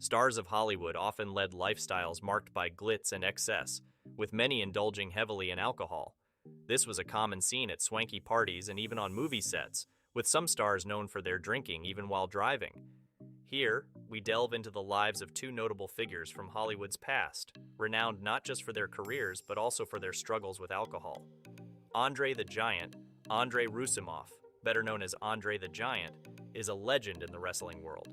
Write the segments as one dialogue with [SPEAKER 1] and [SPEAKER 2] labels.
[SPEAKER 1] Stars of Hollywood often led lifestyles marked by glitz and excess, with many indulging heavily in alcohol. This was a common scene at swanky parties and even on movie sets, with some stars known for their drinking even while driving. Here, we delve into the lives of two notable figures from Hollywood's past, renowned not just for their careers but also for their struggles with alcohol. Andre the Giant, Andrei Roussimoff, better known as Andre the Giant, is a legend in the wrestling world.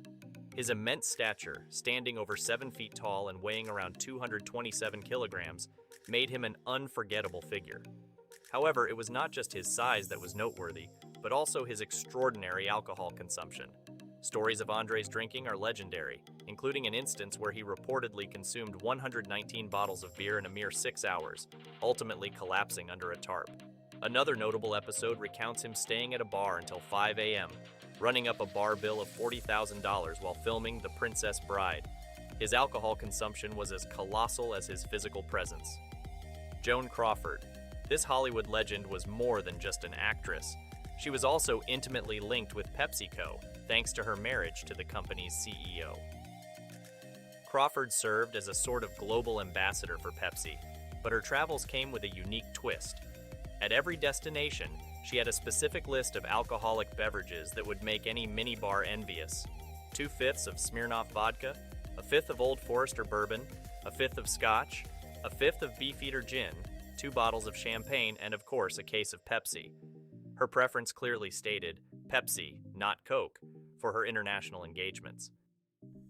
[SPEAKER 1] His immense stature, standing over 7 feet tall and weighing around 227 kilograms, made him an unforgettable figure. However, it was not just his size that was noteworthy, but also his extraordinary alcohol consumption. Stories of Andre's drinking are legendary, including an instance where he reportedly consumed 119 bottles of beer in a mere 6 hours, ultimately collapsing under a tarp. Another notable episode recounts him staying at a bar until 5 a.m., running up a bar bill of $40,000 while filming The Princess Bride. His alcohol consumption was as colossal as his physical presence. Joan Crawford. This Hollywood legend was more than just an actress. She was also intimately linked with PepsiCo, thanks to her marriage to the company's CEO. Crawford served as a sort of global ambassador for Pepsi, but her travels came with a unique twist. At every destination, she had a specific list of alcoholic beverages that would make any minibar envious. 2/5 of Smirnoff vodka, 1/5 of Old Forester bourbon, 1/5 of scotch, 1/5 of Beefeater gin, 2 bottles of champagne, and of course a case of Pepsi. Her preference clearly stated Pepsi, not Coke, for her international engagements.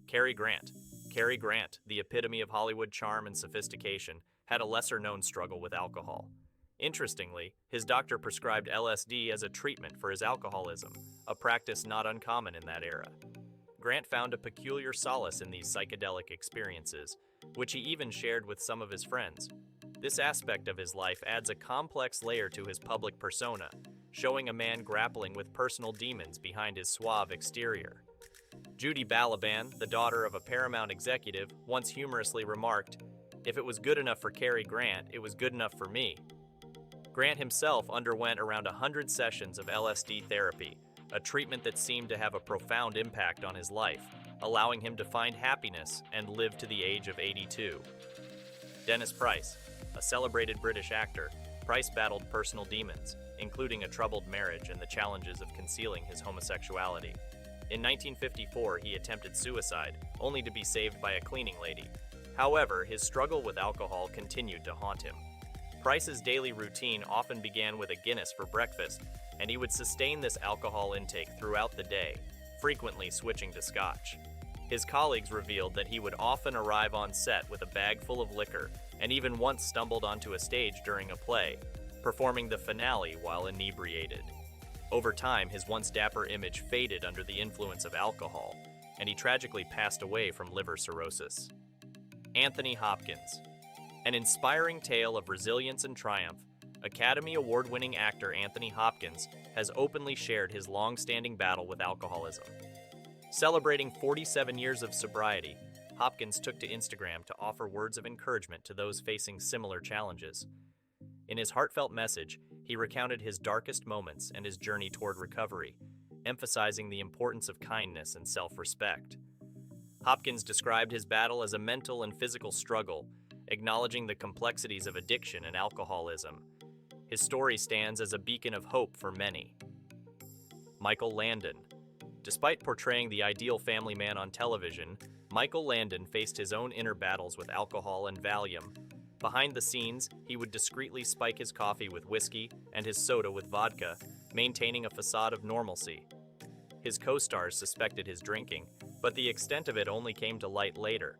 [SPEAKER 1] Carrie Grant. Carrie Grant, the epitome of Hollywood charm and sophistication, had a lesser-known struggle with alcohol. Interestingly, his doctor prescribed LSD as a treatment for his alcoholism, a practice not uncommon in that era. Grant found a peculiar solace in these psychedelic experiences, which he even shared with some of his friends. This aspect of his life adds a complex layer to his public persona, showing a man grappling with personal demons behind his suave exterior. Judy Balaban, the daughter of a Paramount executive, once humorously remarked, "If it was good enough for Cary Grant, it was good enough for me." Grant himself underwent around 100 sessions of LSD therapy, a treatment that seemed to have a profound impact on his life, allowing him to find happiness and live to the age of 82. Dennis Price, a celebrated British actor, Price battled personal demons, including a troubled marriage and the challenges of concealing his homosexuality. In 1954, he attempted suicide, only to be saved by a cleaning lady. However, his struggle with alcohol continued to haunt him. Price's daily routine often began with a Guinness for breakfast, and he would sustain this alcohol intake throughout the day, frequently switching to scotch. His colleagues revealed that he would often arrive on set with a bag full of liquor, and even once stumbled onto a stage during a play, performing the finale while inebriated. Over time, his once dapper image faded under the influence of alcohol, and he tragically passed away from liver cirrhosis. Anthony Hopkins. An inspiring tale of resilience and triumph, Academy Award-winning actor Anthony Hopkins has openly shared his long-standing battle with alcoholism. Celebrating 47 years of sobriety, Hopkins took to Instagram to offer words of encouragement to those facing similar challenges. In his heartfelt message, he recounted his darkest moments and his journey toward recovery, emphasizing the importance of kindness and self-respect. Hopkins described his battle as a mental and physical struggle, acknowledging the complexities of addiction and alcoholism. His story stands as a beacon of hope for many. Michael Landon. Despite portraying the ideal family man on television, Michael Landon faced his own inner battles with alcohol and Valium. Behind the scenes, he would discreetly spike his coffee with whiskey and his soda with vodka, maintaining a facade of normalcy. His co-stars suspected his drinking, but the extent of it only came to light later.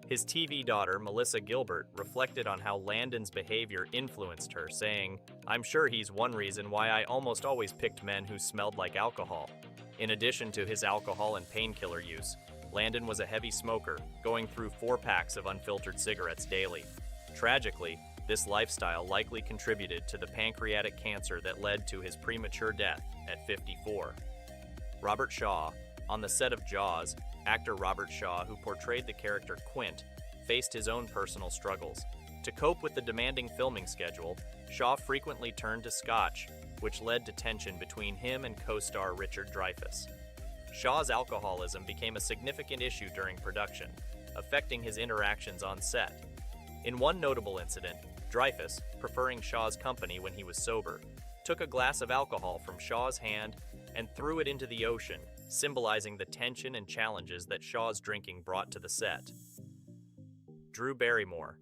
[SPEAKER 1] His TV daughter, Melissa Gilbert, reflected on how Landon's behavior influenced her, saying, "I'm sure he's one reason why I almost always picked men who smelled like alcohol." In addition to his alcohol and painkiller use, Landon was a heavy smoker, going through 4 packs of unfiltered cigarettes daily. Tragically, this lifestyle likely contributed to the pancreatic cancer that led to his premature death at 54. Robert Shaw. On the set of Jaws, actor Robert Shaw, who portrayed the character Quint, faced his own personal struggles. To cope with the demanding filming schedule, Shaw frequently turned to scotch, which led to tension between him and co-star Richard Dreyfuss. Shaw's alcoholism became a significant issue during production, affecting his interactions on set. In one notable incident, Dreyfuss, preferring Shaw's company when he was sober, took a glass of alcohol from Shaw's hand and threw it into the ocean, symbolizing the tension and challenges that Shaw's drinking brought to the set. Drew Barrymore.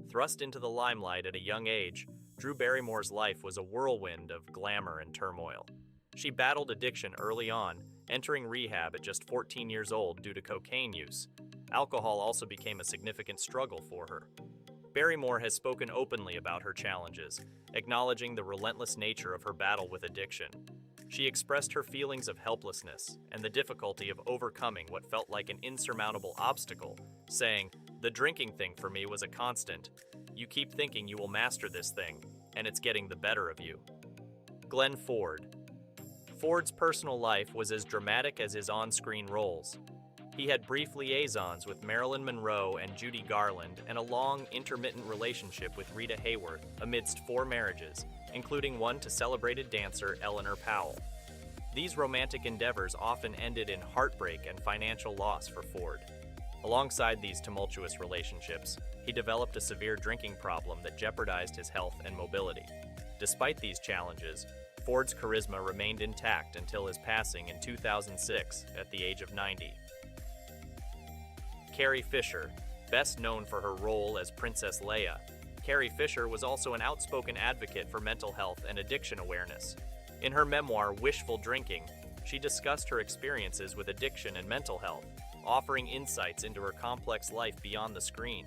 [SPEAKER 1] Thrust into the limelight at a young age, Drew Barrymore's life was a whirlwind of glamour and turmoil. She battled addiction early on, entering rehab at just 14 years old due to cocaine use. Alcohol also became a significant struggle for her. Barrymore has spoken openly about her challenges, acknowledging the relentless nature of her battle with addiction. She expressed her feelings of helplessness and the difficulty of overcoming what felt like an insurmountable obstacle, saying, "The drinking thing for me was a constant. You keep thinking you will master this thing, and it's getting the better of you." Glenn Ford. Ford's personal life was as dramatic as his on-screen roles. He had brief liaisons with Marilyn Monroe and Judy Garland and a long, intermittent relationship with Rita Hayworth amidst 4 marriages, including one to celebrated dancer Eleanor Powell. These romantic endeavors often ended in heartbreak and financial loss for Ford. Alongside these tumultuous relationships, he developed a severe drinking problem that jeopardized his health and mobility. Despite these challenges, Ford's charisma remained intact until his passing in 2006 at the age of 90. Carrie Fisher, best known for her role as Princess Leia, Carrie Fisher was also an outspoken advocate for mental health and addiction awareness. In her memoir, Wishful Drinking, she discussed her experiences with addiction and mental health, offering insights into her complex life beyond the screen.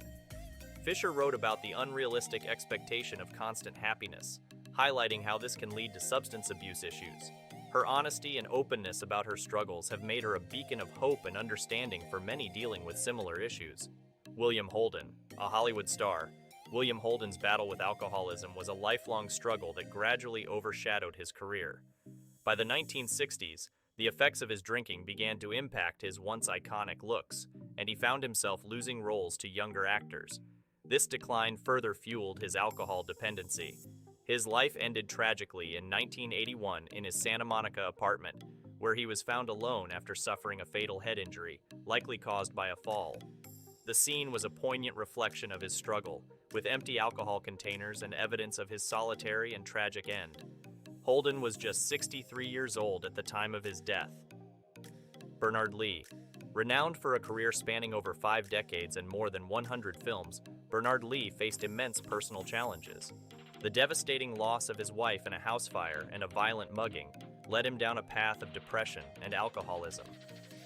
[SPEAKER 1] Fisher wrote about the unrealistic expectation of constant happiness, highlighting how this can lead to substance abuse issues. Her honesty and openness about her struggles have made her a beacon of hope and understanding for many dealing with similar issues. William Holden, a Hollywood star. William Holden's battle with alcoholism was a lifelong struggle that gradually overshadowed his career. By the 1960s, the effects of his drinking began to impact his once iconic looks, and he found himself losing roles to younger actors. This decline further fueled his alcohol dependency. His life ended tragically in 1981 in his Santa Monica apartment, where he was found alone after suffering a fatal head injury, likely caused by a fall. The scene was a poignant reflection of his struggle, with empty alcohol containers and evidence of his solitary and tragic end. Holden was just 63 years old at the time of his death. Bernard Lee. Renowned for a career spanning over 5 decades and more than 100 films, Bernard Lee faced immense personal challenges. The devastating loss of his wife in a house fire and a violent mugging led him down a path of depression and alcoholism.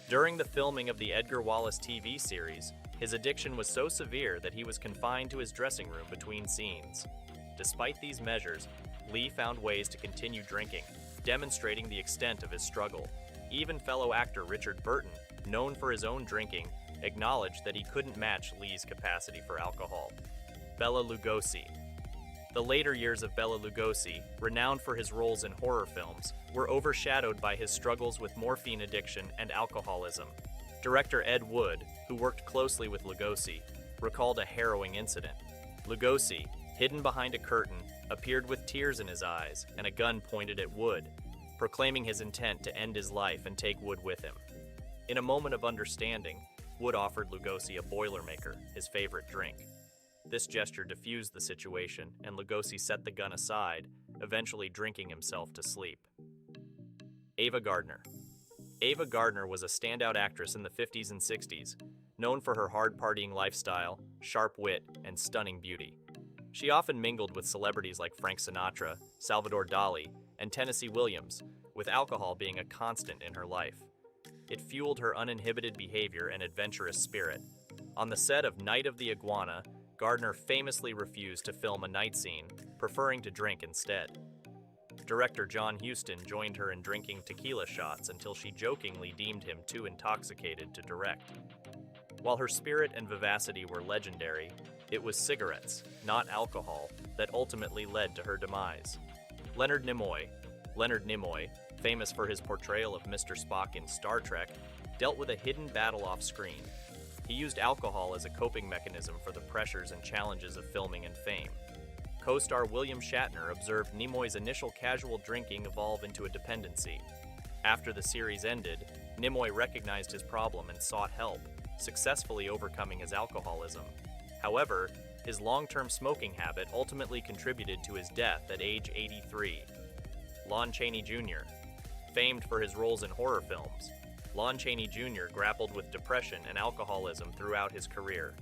[SPEAKER 1] During the filming of the Edgar Wallace TV series, his addiction was so severe that he was confined to his dressing room between scenes. Despite these measures, Lee found ways to continue drinking, demonstrating the extent of his struggle. Even fellow actor Richard Burton, known for his own drinking, acknowledged that he couldn't match Lee's capacity for alcohol. Bela Lugosi. The later years of Bela Lugosi, renowned for his roles in horror films, were overshadowed by his struggles with morphine addiction and alcoholism. Director Ed Wood, who worked closely with Lugosi, recalled a harrowing incident. Lugosi, hidden behind a curtain, appeared with tears in his eyes and a gun pointed at Wood, proclaiming his intent to end his life and take Wood with him. In a moment of understanding, Wood offered Lugosi a Boilermaker, his favorite drink. This gesture diffused the situation, and Lugosi set the gun aside, eventually drinking himself to sleep. Ava Gardner. Ava Gardner was a standout actress in the 50s and 60s, known for her hard-partying lifestyle, sharp wit, and stunning beauty. She often mingled with celebrities like Frank Sinatra, Salvador Dali, and Tennessee Williams, with alcohol being a constant in her life. It fueled her uninhibited behavior and adventurous spirit. On the set of Night of the Iguana, Gardner famously refused to film a night scene, preferring to drink instead. Director John Huston joined her in drinking tequila shots until she jokingly deemed him too intoxicated to direct. While her spirit and vivacity were legendary, it was cigarettes, not alcohol, that ultimately led to her demise. Leonard Nimoy. Leonard Nimoy, famous for his portrayal of Mr. Spock in Star Trek, dealt with a hidden battle off-screen. He used alcohol as a coping mechanism for the pressures and challenges of filming and fame. Co-star William Shatner observed Nimoy's initial casual drinking evolve into a dependency. After the series ended, Nimoy recognized his problem and sought help, successfully overcoming his alcoholism. However, his long-term smoking habit ultimately contributed to his death at age 83. Lon Chaney Jr. Famed for his roles in horror films, Lon Chaney Jr. grappled with depression and alcoholism throughout his career.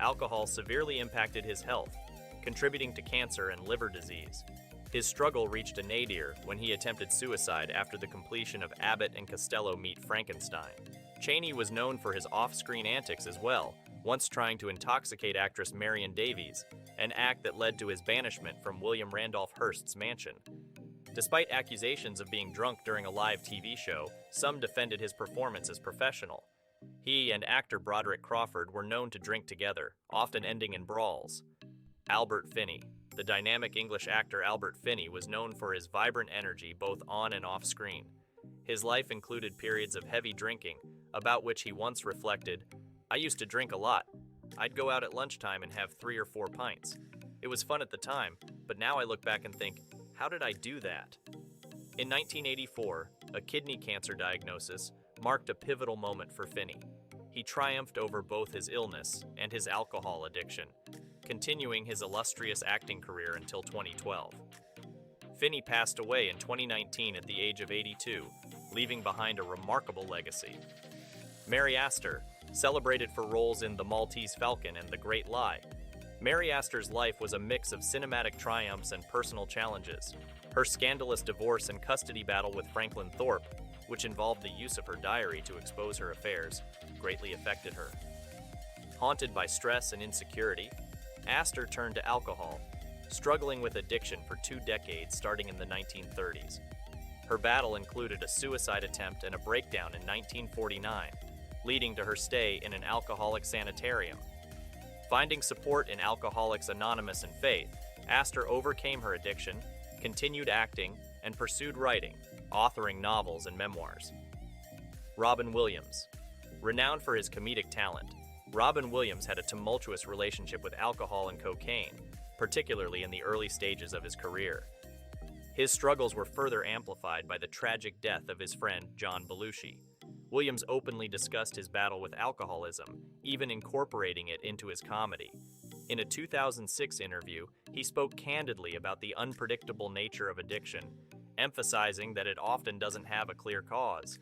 [SPEAKER 1] Alcohol severely impacted his health, contributing to cancer and liver disease. His struggle reached a nadir when he attempted suicide after the completion of Abbott and Costello Meet Frankenstein. Chaney was known for his off-screen antics as well, once trying to intoxicate actress Marion Davies, an act that led to his banishment from William Randolph Hearst's mansion. Despite accusations of being drunk during a live TV show, some defended his performance as professional. He and actor Brady Crawford were known to drink together, often ending in brawls. Albert Finney. The dynamic English actor Albert Finney was known for his vibrant energy both on and off screen. His life included periods of heavy drinking, about which he once reflected, "I used to drink a lot. I'd go out at lunchtime and have 3 or 4 pints. It was fun at the time, but now I look back and think, how did I do that?" In 1984, a kidney cancer diagnosis marked a pivotal moment for Finney. He triumphed over both his illness and his alcohol addiction, continuing his illustrious acting career until 2012. Finney passed away in 2019 at the age of 82, leaving behind a remarkable legacy. Mary Astor, celebrated for roles in The Maltese Falcon and The Great Lie. Mary Astor's life was a mix of cinematic triumphs and personal challenges. Her scandalous divorce and custody battle with Franklin Thorpe, which involved the use of her diary to expose her affairs, greatly affected her. Haunted by stress and insecurity, Astor turned to alcohol, struggling with addiction for 2 decades starting in the 1930s. Her battle included a suicide attempt and a breakdown in 1949, leading to her stay in an alcoholic sanitarium. Finding support in Alcoholics Anonymous and faith, Astor overcame her addiction, continued acting, and pursued writing, authoring novels and memoirs. Robin Williams. Renowned for his comedic talent, Robin Williams had a tumultuous relationship with alcohol and cocaine, particularly in the early stages of his career. His struggles were further amplified by the tragic death of his friend John Belushi. Williams openly discussed his battle with alcoholism, even incorporating it into his comedy. In a 2006 interview, he spoke candidly about the unpredictable nature of addiction, emphasizing that it often doesn't have a clear cause.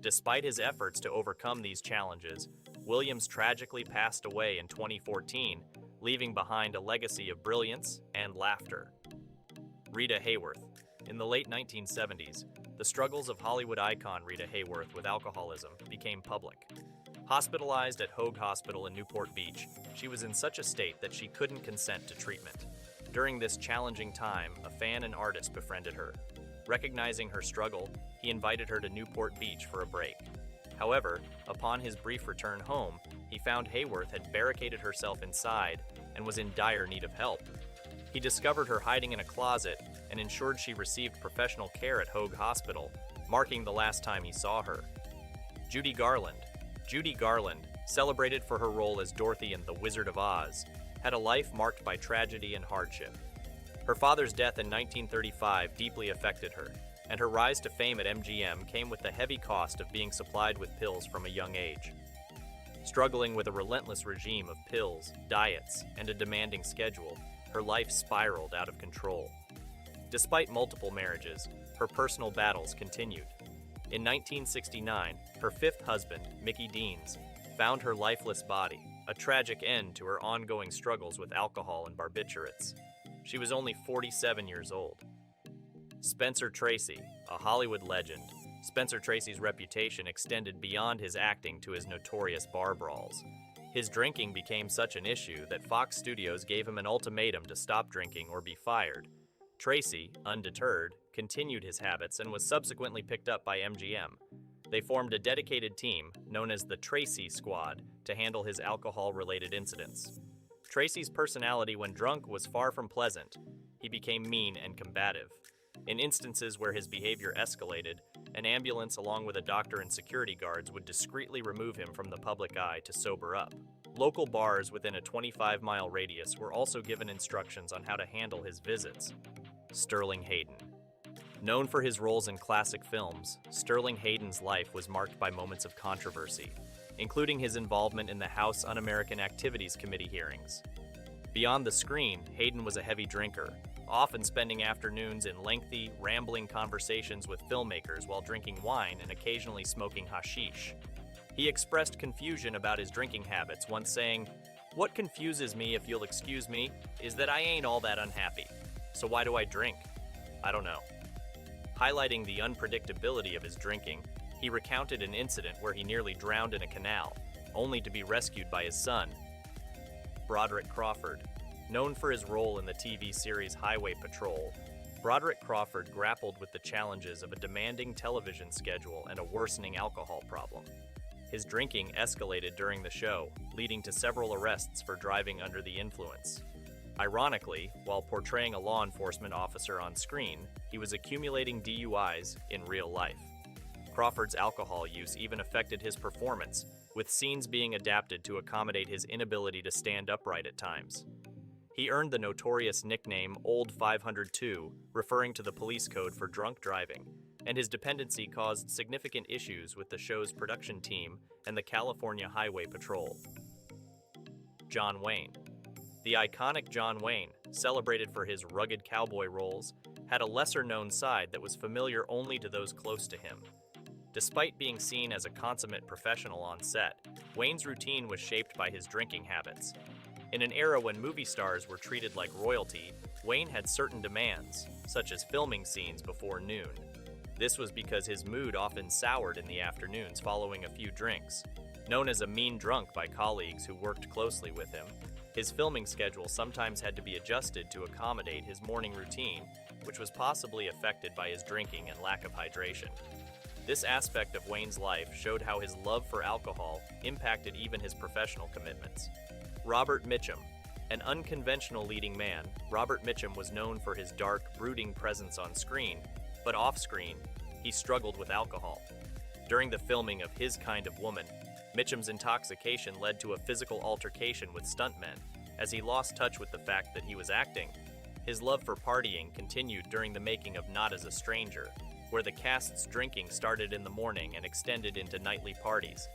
[SPEAKER 1] Despite his efforts to overcome these challenges, Williams tragically passed away in 2014, leaving behind a legacy of brilliance and laughter. Rita Hayworth. In the late 1970s, the struggles of Hollywood icon Rita Hayworth with alcoholism became public. Hospitalized at Hoag Hospital in Newport Beach, she was in such a state that she couldn't consent to treatment. During this challenging time, a fan and artist befriended her. Recognizing her struggle, he invited her to Newport Beach for a break. However, upon his brief return home, he found Hayworth had barricaded herself inside and was in dire need of help. He discovered her hiding in a closet and ensured she received professional care at Hoag Hospital, marking the last time he saw her. Judy Garland. Judy Garland, celebrated for her role as Dorothy in The Wizard of Oz, had a life marked by tragedy and hardship. Her father's death in 1935 deeply affected her, and her rise to fame at MGM came with the heavy cost of being supplied with pills from a young age. Struggling with a relentless regime of pills, diets, and a demanding schedule, her life spiraled out of control. Despite multiple marriages, her personal battles continued. In 1969, her 5th husband, Mickey Deans, found her lifeless body, a tragic end to her ongoing struggles with alcohol and barbiturates. She was only 47 years old. Spencer Tracy, a Hollywood legend, Spencer Tracy's reputation extended beyond his acting to his notorious bar brawls. His drinking became such an issue that Fox Studios gave him an ultimatum to stop drinking or be fired. Tracy, undeterred, continued his habits and was subsequently picked up by MGM. They formed a dedicated team, known as the Tracy Squad, to handle his alcohol-related incidents. Tracy's personality when drunk was far from pleasant. He became mean and combative. In instances where his behavior escalated, an ambulance along with a doctor and security guards would discreetly remove him from the public eye to sober up. Local bars within a 25-mile radius were also given instructions on how to handle his visits. Sterling Hayden. Known for his roles in classic films, Sterling Hayden's life was marked by moments of controversy, including his involvement in the House Un-American Activities Committee hearings. Beyond the screen, Hayden was a heavy drinker, often spending afternoons in lengthy, rambling conversations with filmmakers while drinking wine and occasionally smoking hashish. He expressed confusion about his drinking habits, once saying, "What confuses me, if you'll excuse me, is that I ain't all that unhappy. So why do I drink? I don't know." Highlighting the unpredictability of his drinking, he recounted an incident where he nearly drowned in a canal, only to be rescued by his son. Broderick Crawford. Known for his role in the TV series Highway Patrol, Broderick Crawford grappled with the challenges of a demanding television schedule and a worsening alcohol problem. His drinking escalated during the show, leading to several arrests for driving under the influence. Ironically, while portraying a law enforcement officer on screen, he was accumulating DUIs in real life. Crawford's alcohol use even affected his performance, with scenes being adapted to accommodate his inability to stand upright at times. He earned the notorious nickname Old 502, referring to the police code for drunk driving, and his dependency caused significant issues with the show's production team and the California Highway Patrol. John Wayne. The iconic John Wayne, celebrated for his rugged cowboy roles, had a lesser-known side that was familiar only to those close to him. Despite being seen as a consummate professional on set, Wayne's routine was shaped by his drinking habits. In an era when movie stars were treated like royalty, Wayne had certain demands, such as filming scenes before noon. This was because his mood often soured in the afternoons following a few drinks. Known as a mean drunk by colleagues who worked closely with him, his filming schedule sometimes had to be adjusted to accommodate his morning routine, which was possibly affected by his drinking and lack of hydration. This aspect of Wayne's life showed how his love for alcohol impacted even his professional commitments. Robert Mitchum. An unconventional leading man, Robert Mitchum was known for his dark, brooding presence on screen, but off-screen, he struggled with alcohol. During the filming of His Kind of Woman, Mitchum's intoxication led to a physical altercation with stuntmen, as he lost touch with the fact that he was acting. His love for partying continued during the making of Not as a Stranger, where the cast's drinking started in the morning and extended into nightly parties.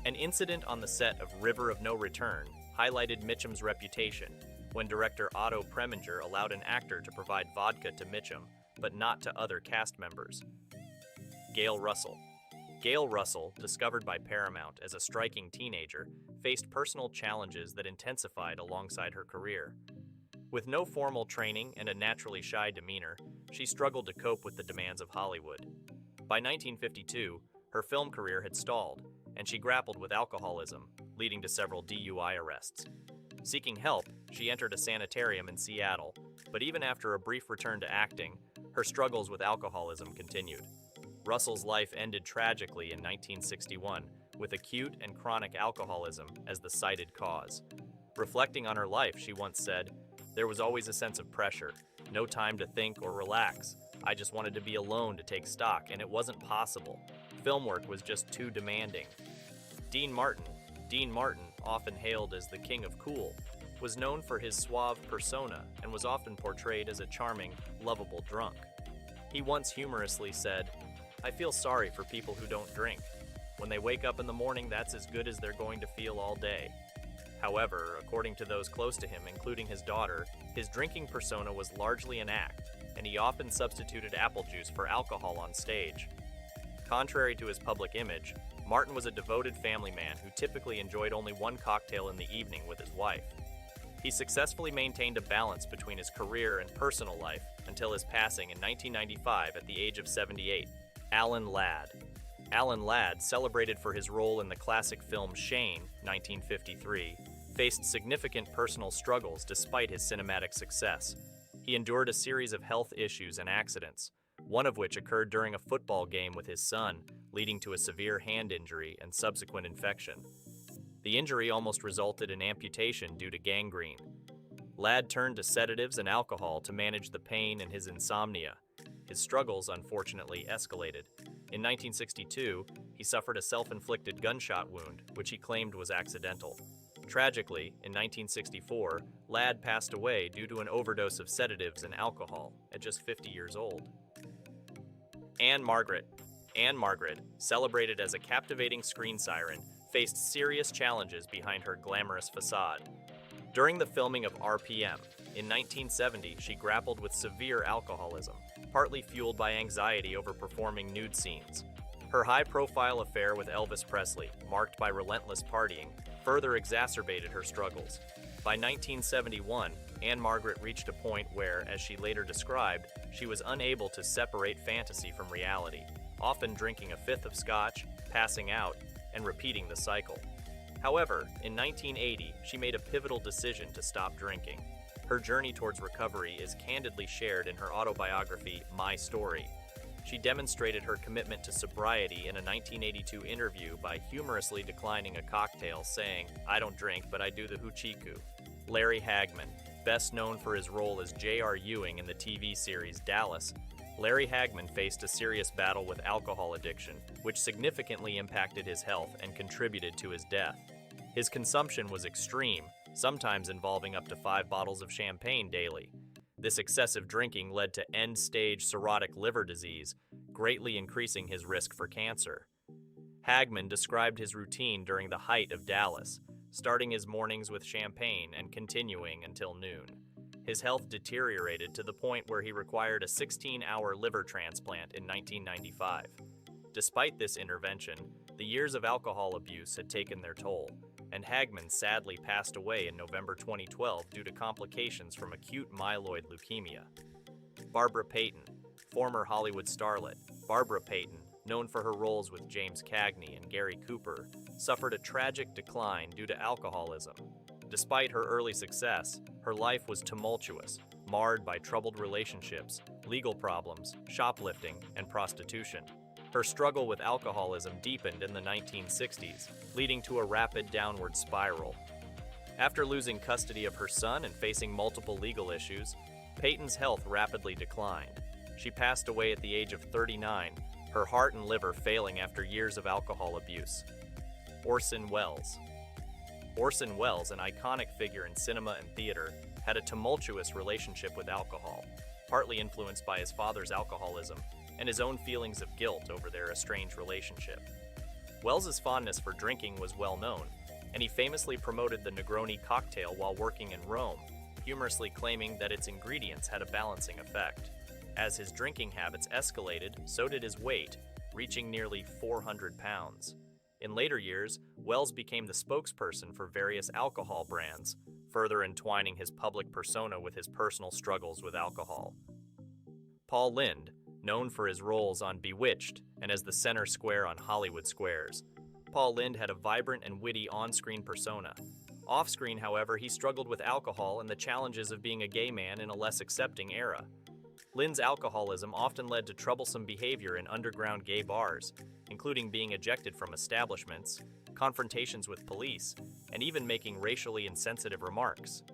[SPEAKER 1] An incident on the set of River of No Return highlighted Mitchum's reputation, when director Otto Preminger allowed an actor to provide vodka to Mitchum, but not to other cast members. Gail Russell. Gail Russell, discovered by Paramount as a striking teenager, faced personal challenges that intensified alongside her career. With no formal training and a naturally shy demeanor, she struggled to cope with the demands of Hollywood. By 1952, her film career had stalled, and she grappled with alcoholism, leading to several DUI arrests. Seeking help, she entered a sanitarium in Seattle, but even after a brief return to acting, her struggles with alcoholism continued. Russell's life ended tragically in 1961, with acute and chronic alcoholism as the cited cause. Reflecting on her life, she once said, "There was always a sense of pressure, no time to think or relax. I just wanted to be alone to take stock, and it wasn't possible. Film work was just too demanding." Dean Martin, often hailed as the King of Cool, was known for his suave persona and was often portrayed as a charming, lovable drunk. He once humorously said, "I feel sorry for people who don't drink. When they wake up in the morning, that's as good as they're going to feel all day." However, according to those close to him, including his daughter, his drinking persona was largely an act, and he often substituted apple juice for alcohol on stage. Contrary to his public image, Martin was a devoted family man who typically enjoyed only one cocktail in the evening with his wife. He successfully maintained a balance between his career and personal life until his passing in 1995 at the age of 78. Allan Lad. Allan Lad, celebrated for his role in the classic film Shane, 1953, faced significant personal struggles despite his cinematic success. He endured a series of health issues and accidents, one of which occurred during a football game with his son, leading to a severe hand injury and subsequent infection. The injury almost resulted in amputation due to gangrene. Lad turned to sedatives and alcohol to manage the pain and his insomnia. His struggles, unfortunately, escalated. In 1962, he suffered a self-inflicted gunshot wound, which he claimed was accidental. Tragically, in 1964, Lad passed away due to an overdose of sedatives and alcohol at just 50 years old. Anne Margaret. Anne Margaret, celebrated as a captivating screen siren, faced serious challenges behind her glamorous facade. During the filming of RPM, in 1970, she grappled with severe alcoholism, partly fueled by anxiety over performing nude scenes. Her high-profile affair with Elvis Presley, marked by relentless partying, further exacerbated her struggles. By 1971, Anne Margaret reached a point where, as she later described, she was unable to separate fantasy from reality, often drinking a fifth of scotch, passing out, and repeating the cycle. However, in 1980, she made a pivotal decision to stop drinking. Her journey towards recovery is candidly shared in her autobiography, My Story. She demonstrated her commitment to sobriety in a 1982 interview by humorously declining a cocktail, saying, "I don't drink, but I do the hoochiku." Larry Hagman, best known for his role as J.R. Ewing in the TV series Dallas, Larry Hagman faced a serious battle with alcohol addiction, which significantly impacted his health and contributed to his death. His consumption was extreme, sometimes involving up to 5 bottles of champagne daily. This excessive drinking led to end-stage cirrhotic liver disease, greatly increasing his risk for cancer. Hagman described his routine during the height of Dallas, starting his mornings with champagne and continuing until noon. His health deteriorated to the point where he required a 16-hour liver transplant in 1995. Despite this intervention, the years of alcohol abuse had taken their toll, and Hagman sadly passed away in November 2012 due to complications from acute myeloid leukemia. Barbara Payton, former Hollywood starlet. Barbara Payton, known for her roles with James Cagney and Gary Cooper, suffered a tragic decline due to alcoholism. Despite her early success, her life was tumultuous, marred by troubled relationships, legal problems, shoplifting, and prostitution. Her struggle with alcoholism deepened in the 1960s, leading to a rapid downward spiral. After losing custody of her son and facing multiple legal issues, Payton's health rapidly declined. She passed away at the age of 39, her heart and liver failing after years of alcohol abuse. Orson Wells. Orson Wells, an iconic figure in cinema and theater, had a tumultuous relationship with alcohol, partly influenced by his father's alcoholism and his own feelings of guilt over their estranged relationship. Wells's fondness for drinking was well known, and he famously promoted the Negroni cocktail while working in Rome, humorously claiming that its ingredients had a balancing effect. As his drinking habits escalated, so did his weight, reaching nearly 400 pounds. In later years, Wells became the spokesperson for various alcohol brands, further entwining his public persona with his personal struggles with alcohol. Paul Lynde, known for his roles on Bewitched and as the center square on Hollywood Squares. Paul Lynde had a vibrant and witty on-screen persona. Off-screen, however, he struggled with alcohol and the challenges of being a gay man in a less accepting era. Lynde's alcoholism often led to troublesome behavior in underground gay bars, including being ejected from establishments, confrontations with police, and even making racially insensitive remarks.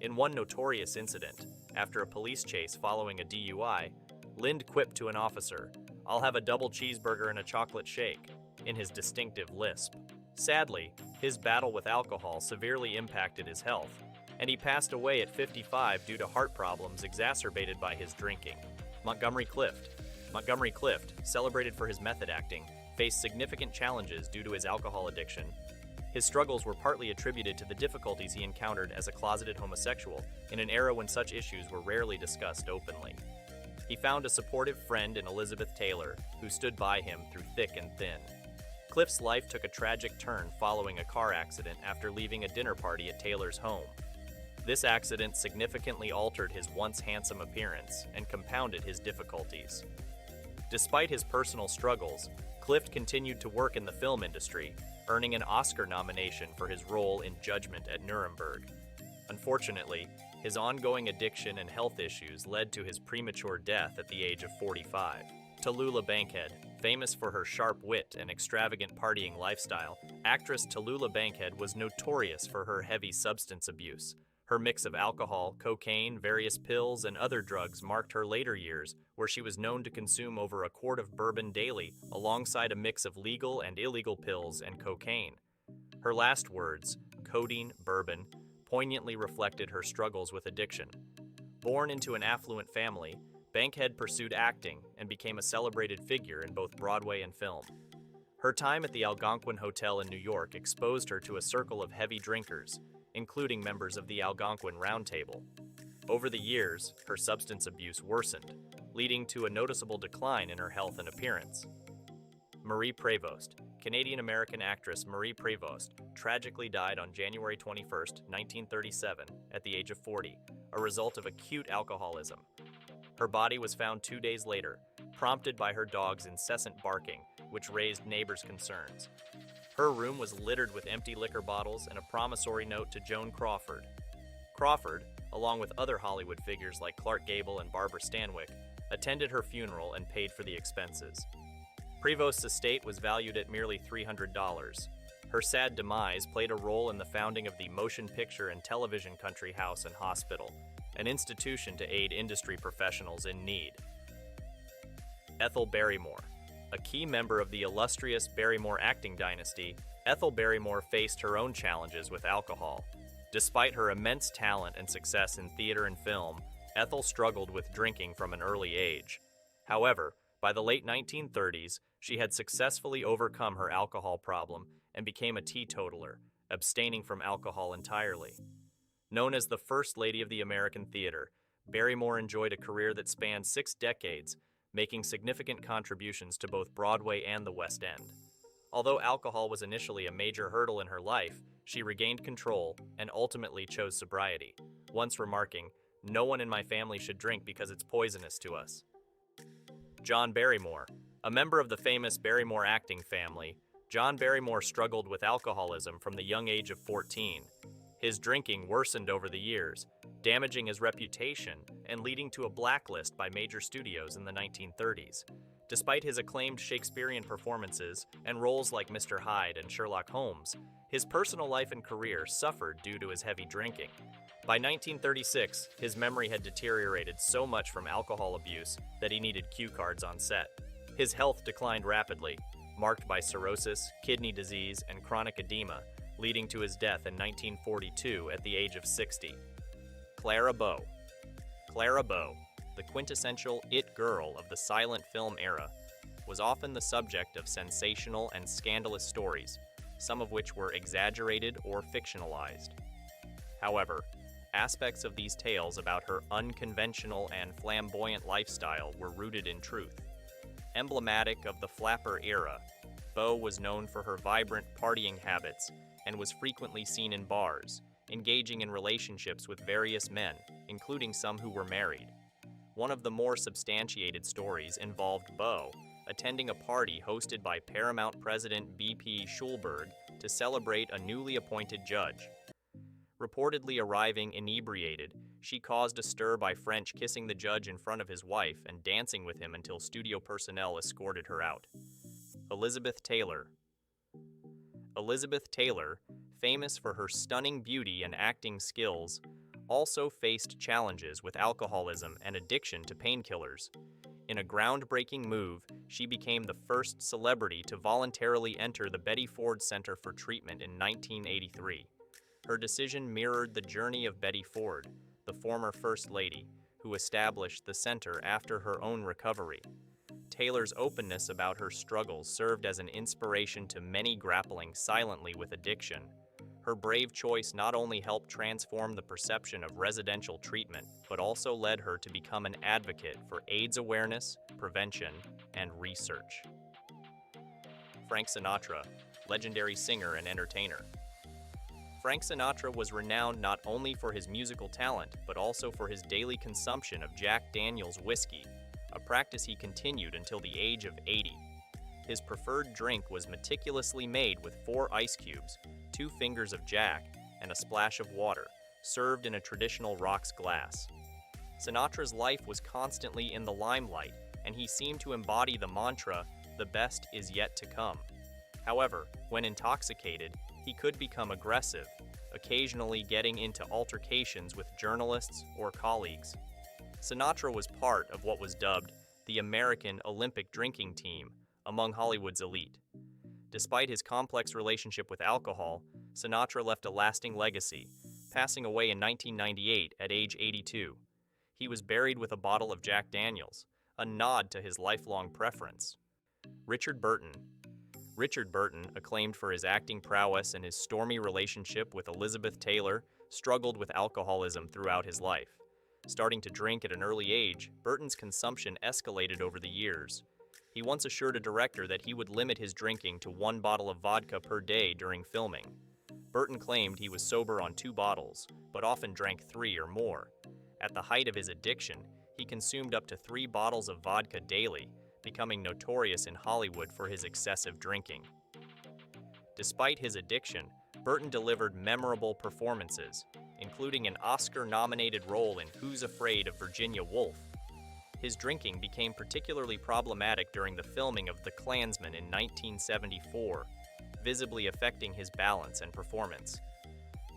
[SPEAKER 1] In one notorious incident, after a police chase following a DUI, Lynde quipped to an officer, "I'll have a double cheeseburger and a chocolate shake," in his distinctive lisp. Sadly, his battle with alcohol severely impacted his health, and he passed away at 55 due to heart problems exacerbated by his drinking. Montgomery Clift. Montgomery Clift, celebrated for his method acting, faced significant challenges due to his alcohol addiction. His struggles were partly attributed to the difficulties he encountered as a closeted homosexual in an era when such issues were rarely discussed openly. He found a supportive friend in Elizabeth Taylor, who stood by him through thick and thin. Clift's life took a tragic turn following a car accident after leaving a dinner party at Taylor's home. This accident significantly altered his once handsome appearance and compounded his difficulties. Despite his personal struggles, Clift continued to work in the film industry, earning an Oscar nomination for his role in Judgment at Nuremberg. Unfortunately, his ongoing addiction and health issues led to his premature death at the age of 45. Tula Bankhead, famous for her sharp wit and extravagant partying lifestyle, actress Tula Bankhead was notorious for her heavy substance abuse. Her mix of alcohol, cocaine, various pills, and other drugs marked her later years, where she was known to consume over a quart of bourbon daily, alongside a mix of legal and illegal pills and cocaine. Her last words, codeine, bourbon, poignantly reflected her struggles with addiction. Born into an affluent family, Bankhead pursued acting and became a celebrated figure in both Broadway and film. Her time at the Algonquin Hotel in New York exposed her to a circle of heavy drinkers, including members of the Algonquin Round Table. Over the years, her substance abuse worsened, leading to a noticeable decline in her health and appearance. Marie Prévost. Canadian-American actress Marie Prévost tragically died on January 21, 1937, at the age of 40, a result of acute alcoholism. Her body was found 2 days later, prompted by her dog's incessant barking, which raised neighbors' concerns. Her room was littered with empty liquor bottles and a promissory note to Joan Crawford. Crawford, along with other Hollywood figures like Clark Gable and Barbara Stanwyck, attended her funeral and paid for the expenses. Prévost's estate was valued at merely $300. Her sad demise played a role in the founding of the Motion Picture and Television Country House and Hospital, an institution to aid industry professionals in need. Ethel Barrymore. A key member of the illustrious Barrymore acting dynasty, Ethel Barrymore faced her own challenges with alcohol. Despite her immense talent and success in theater and film, Ethel struggled with drinking from an early age. However, by the late 1930s, she had successfully overcome her alcohol problem and became a teetotaler, abstaining from alcohol entirely. Known as the First Lady of the American Theater, Barrymore enjoyed a career that spanned 6 decades, making significant contributions to both Broadway and the West End. Although alcohol was initially a major hurdle in her life, she regained control and ultimately chose sobriety, once remarking, "No one in my family should drink because it's poisonous to us." John Barrymore. A member of the famous Barrymore acting family, John Barrymore struggled with alcoholism from the young age of 14. His drinking worsened over the years, damaging his reputation and leading to a blacklist by major studios in the 1930s. Despite his acclaimed Shakespearean performances and roles like Mr. Hyde and Sherlock Holmes, his personal life and career suffered due to his heavy drinking. By 1936, his memory had deteriorated so much from alcohol abuse that he needed cue cards on set. His health declined rapidly, marked by cirrhosis, kidney disease, and chronic edema, leading to his death in 1942 at the age of 60. Clara Bow. Clara Bow, the quintessential it girl of the silent film era, was often the subject of sensational and scandalous stories, some of which were exaggerated or fictionalized. However, aspects of these tales about her unconventional and flamboyant lifestyle were rooted in truth. Emblematic of the flapper era, Bow was known for her vibrant partying habits and was frequently seen in bars, engaging in relationships with various men, including some who were married. One of the more substantiated stories involved Bow attending a party hosted by Paramount President B.P. Schulberg to celebrate a newly appointed judge. Reportedly arriving inebriated, she caused a stir by French kissing the judge in front of his wife and dancing with him until studio personnel escorted her out. Elizabeth Taylor. Elizabeth Taylor, famous for her stunning beauty and acting skills, also faced challenges with alcoholism and addiction to painkillers. In a groundbreaking move, she became the first celebrity to voluntarily enter the Betty Ford Center for Treatment in 1983. Her decision mirrored the journey of Betty Ford, the former First Lady, who established the center after her own recovery. Taylor's openness about her struggles served as an inspiration to many grappling silently with addiction. Her brave choice not only helped transform the perception of residential treatment, but also led her to become an advocate for AIDS awareness, prevention, and research. Frank Sinatra, legendary singer and entertainer. Frank Sinatra was renowned not only for his musical talent, but also for his daily consumption of Jack Daniel's whiskey, a practice he continued until the age of 80. His preferred drink was meticulously made with 4 ice cubes, 2 fingers of Jack, and a splash of water, served in a traditional rocks glass. Sinatra's life was constantly in the limelight, and he seemed to embody the mantra, "The best is yet to come." However, when intoxicated, he could become aggressive, occasionally getting into altercations with journalists or colleagues. Sinatra was part of what was dubbed the American Olympic drinking team among Hollywood's elite. Despite his complex relationship with alcohol, Sinatra left a lasting legacy, passing away in 1998 at age 82. He was buried with a bottle of Jack Daniels, a nod to his lifelong preference. Richard Burton. Richard Burton, acclaimed for his acting prowess and his stormy relationship with Elizabeth Taylor, struggled with alcoholism throughout his life. Starting to drink at an early age, Burton's consumption escalated over the years. He once assured a director that he would limit his drinking to 1 bottle of vodka per day during filming. Burton claimed he was sober on 2 bottles, but often drank 3 or more. At the height of his addiction, he consumed up to 3 bottles of vodka daily, becoming notorious in Hollywood for his excessive drinking. Despite his addiction, Burton delivered memorable performances, including an Oscar-nominated role in Who's Afraid of Virginia Woolf. His drinking became particularly problematic during the filming of The Klansman in 1974, visibly affecting his balance and performance.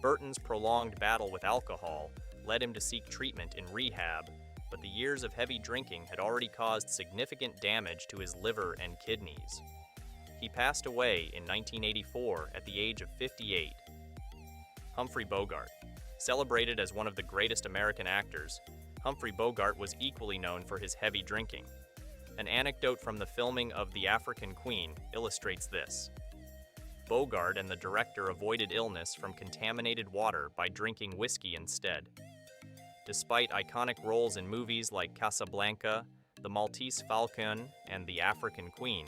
[SPEAKER 1] Burton's prolonged battle with alcohol led him to seek treatment in rehab, but the years of heavy drinking had already caused significant damage to his liver and kidneys. He passed away in 1984 at the age of 58. Humphrey Bogart. Celebrated as one of the greatest American actors, Humphrey Bogart was equally known for his heavy drinking. An anecdote from the filming of The African Queen illustrates this. Bogart and the director avoided illness from contaminated water by drinking whiskey instead. Despite iconic roles in movies like Casablanca, The Maltese Falcon, and The African Queen,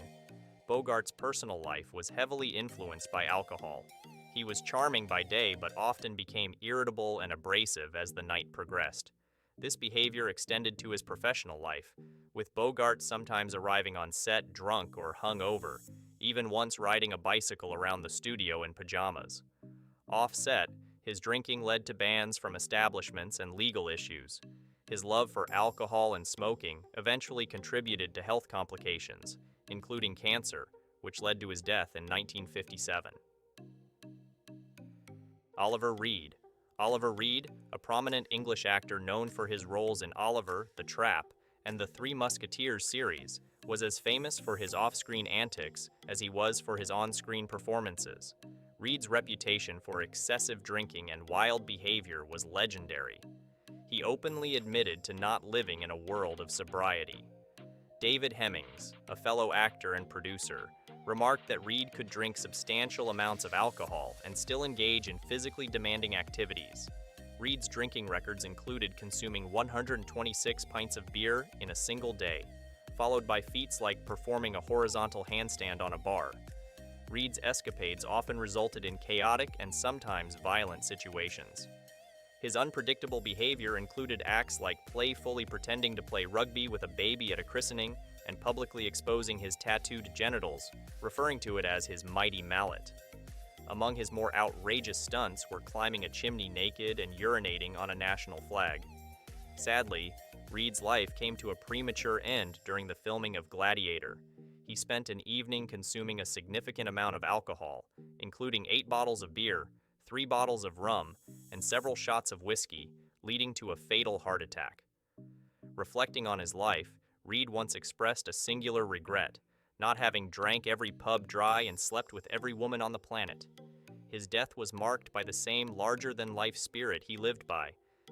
[SPEAKER 1] Bogart's personal life was heavily influenced by alcohol. He was charming by day but often became irritable and abrasive as the night progressed. This behavior extended to his professional life, with Bogart sometimes arriving on set drunk or hungover, even once riding a bicycle around the studio in pajamas. Off-set, his drinking led to bans from establishments and legal issues. His love for alcohol and smoking eventually contributed to health complications, including cancer, which led to his death in 1957. Oliver Reed. Oliver Reed, a prominent English actor known for his roles in Oliver, The Trap, and the Three Musketeers series, was as famous for his off-screen antics as he was for his on-screen performances. Reed's reputation for excessive drinking and wild behavior was legendary. He openly admitted to not living in a world of sobriety. David Hemmings, a fellow actor and producer, remarked that Reed could drink substantial amounts of alcohol and still engage in physically demanding activities. Reed's drinking records included consuming 126 pints of beer in a single day, followed by feats like performing a horizontal handstand on a bar. Reed's escapades often resulted in chaotic and sometimes violent situations. His unpredictable behavior included acts like playfully pretending to play rugby with a baby at a christening and publicly exposing his tattooed genitals, referring to it as his mighty mallet. Among his more outrageous stunts were climbing a chimney naked and urinating on a national flag. Sadly, Reed's life came to a premature end during the filming of Gladiator. He spent an evening consuming a significant amount of alcohol, including 8 bottles of beer, 3 bottles of rum, and several shots of whiskey, leading to a fatal heart attack. Reflecting on his life, Reed once expressed a singular regret, not having drank every pub dry and slept with every woman on the planet. His death was marked by the same larger-than-life spirit he lived by,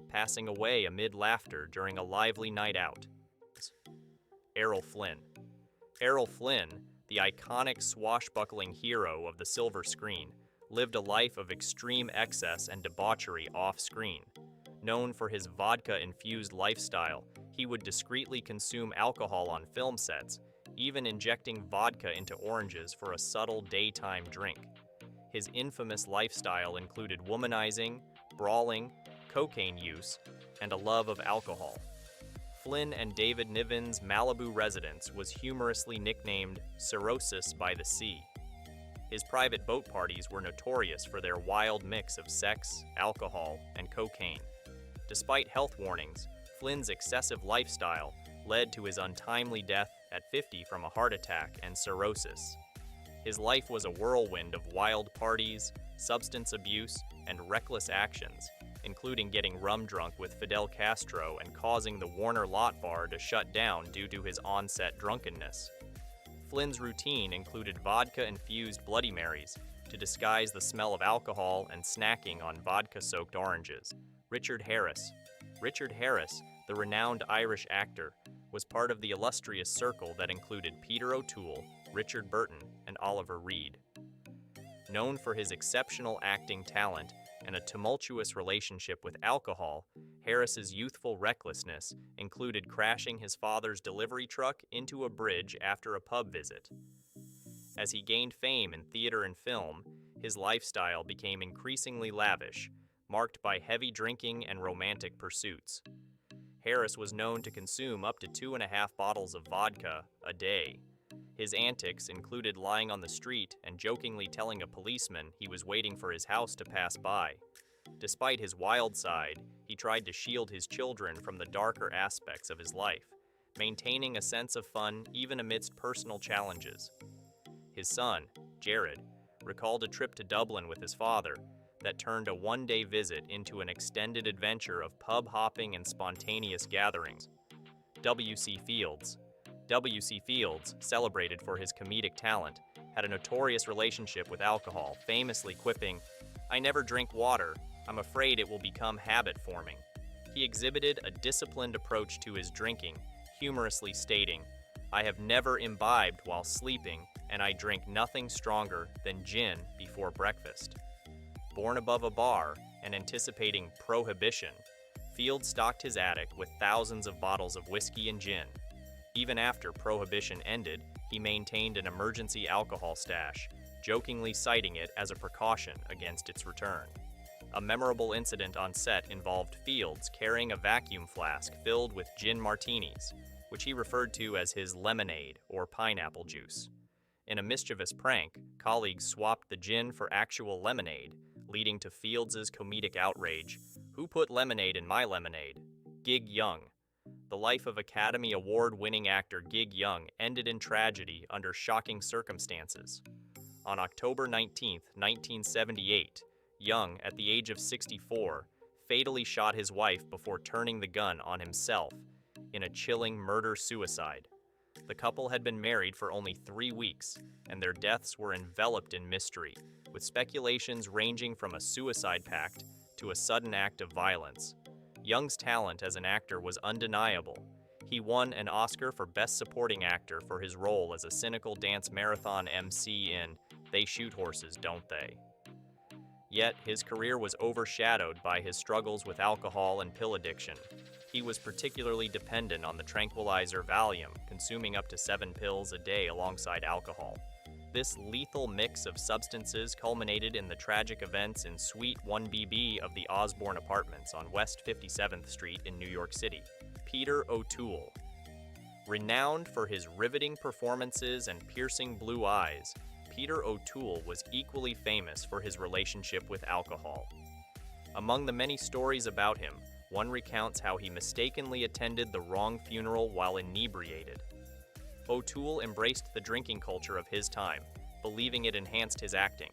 [SPEAKER 1] passing away amid laughter during a lively night out. Errol Flynn. Errol Flynn, the iconic swashbuckling hero of the silver screen, lived a life of extreme excess and debauchery off-screen. Known for his vodka-infused lifestyle, he would discreetly consume alcohol on film sets, even injecting vodka into oranges for a subtle daytime drink. His infamous lifestyle included womanizing, brawling, cocaine use, and a love of alcohol. Flynn and David Niven's Malibu residence was humorously nicknamed Cirrhosis by the Sea. His private boat parties were notorious for their wild mix of sex, alcohol, and cocaine. Despite health warnings, Flynn's excessive lifestyle led to his untimely death at 50 from a heart attack and cirrhosis. His life was a whirlwind of wild parties, substance abuse, and reckless actions, including getting rum drunk with Fidel Castro and causing the Warner Lot Bar to shut down due to his on-set drunkenness. Flynn's routine included vodka-infused Bloody Marys to disguise the smell of alcohol and snacking on vodka-soaked oranges. Richard Harris. Richard Harris, the renowned Irish actor, was part of the illustrious circle that included Peter O'Toole, Richard Burton, and Oliver Reed. Known for his exceptional acting talent and a tumultuous relationship with alcohol, Harris's youthful recklessness included crashing his father's delivery truck into a bridge after a pub visit. As he gained fame in theater and film, his lifestyle became increasingly lavish, marked by heavy drinking and romantic pursuits. Harris was known to consume up to 2.5 bottles of vodka a day. His antics included lying on the street and jokingly telling a policeman he was waiting for his house to pass by. Despite his wild side, he tried to shield his children from the darker aspects of his life, maintaining a sense of fun even amidst personal challenges. His son, Jared, recalled a trip to Dublin with his father that turned a one-day visit into an extended adventure of pub hopping and spontaneous gatherings. W.C. Fields, celebrated for his comedic talent, had a notorious relationship with alcohol, famously quipping, "I never drink water. I'm afraid it will become habit-forming." He exhibited a disciplined approach to his drinking, humorously stating, "I have never imbibed while sleeping, and I drink nothing stronger than gin before breakfast." Born above a bar and anticipating prohibition, Fields stocked his attic with thousands of bottles of whiskey and gin. Even after prohibition ended, he maintained an emergency alcohol stash, jokingly citing it as a precaution against its return. A memorable incident on set involved Fields carrying a vacuum flask filled with gin martinis, which he referred to as his lemonade or pineapple juice. In a mischievous prank, colleagues swapped the gin for actual lemonade, leading to Fields' comedic outrage, "Who put lemonade in my lemonade?" Gig Young. The life of Academy Award-winning actor Gig Young ended in tragedy under shocking circumstances. On October 19, 1978, Young, at the age of 64, fatally shot his wife before turning the gun on himself in a chilling murder-suicide. The couple had been married for only 3 weeks, and their deaths were enveloped in mystery, with speculations ranging from a suicide pact to a sudden act of violence. Young's talent as an actor was undeniable. He won an Oscar for Best Supporting Actor for his role as a cynical dance marathon MC in They Shoot Horses, Don't They? Yet, his career was overshadowed by his struggles with alcohol and pill addiction. He was particularly dependent on the tranquilizer Valium, consuming up to 7 pills a day alongside alcohol. This lethal mix of substances culminated in the tragic events in Suite 1BB of the Osborne Apartments on West 57th Street in New York City. Peter O'Toole. Renowned for his riveting performances and piercing blue eyes, Peter O'Toole was equally famous for his relationship with alcohol. Among the many stories about him, one recounts how he mistakenly attended the wrong funeral while inebriated. O'Toole embraced the drinking culture of his time, believing it enhanced his acting.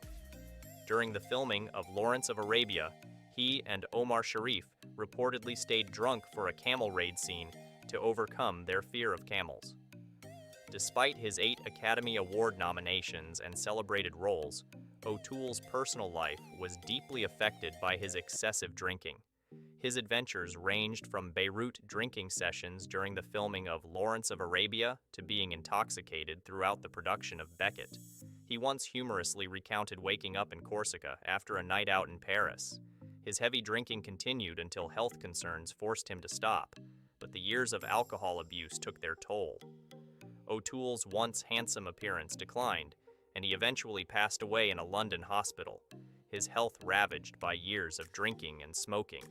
[SPEAKER 1] During the filming of Lawrence of Arabia, he and Omar Sharif reportedly stayed drunk for a camel raid scene to overcome their fear of camels. Despite his 8 Academy Award nominations and celebrated roles, O'Toole's personal life was deeply affected by his excessive drinking. His adventures ranged from Beirut drinking sessions during the filming of Lawrence of Arabia to being intoxicated throughout the production of Beckett. He once humorously recounted waking up in Corsica after a night out in Paris. His heavy drinking continued until health concerns forced him to stop, but the years of alcohol abuse took their toll. O'Toole's once handsome appearance declined, and he eventually passed away in a London hospital, his health ravaged by years of drinking and smoking.